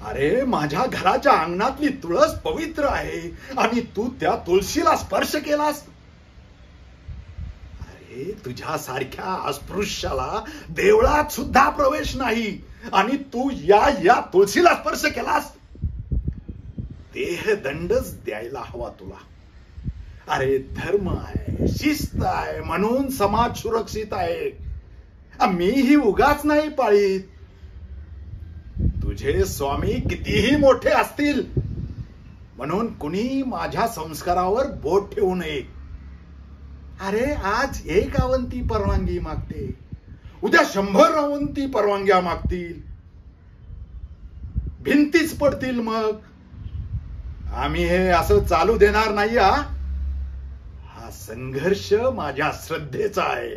अरे माझ्या घराच्या अंगणातली तुळस पवित्र आहे आणि तू त्या तुळशीला स्पर्श केलास. अरे तुझ्यासारख्या अस्पृश्याला देवळात सुद्धा प्रवेश नाही आणि तू या तुळशीला स्पर्श केलास. देहदंडच द्यायला हवा तुला. अरे धर्म आहे, शिस्त आहे म्हणून समाज सुरक्षित आहे. मीही उगाच नाही पाळीत. तुझे स्वामी कितीही मोठे असतील म्हणून कुणी माझ्या संस्कारावर बोट ठेवू नये. अरे आज 1 अवंती परवानगी मागते, उद्या 100 अवंती परवानग्या मागतील, भिंतीच पडतील. मग आम्ही हे असं चालू देणार नाही. हा संघर्ष माझ्या श्रद्धेचा आहे.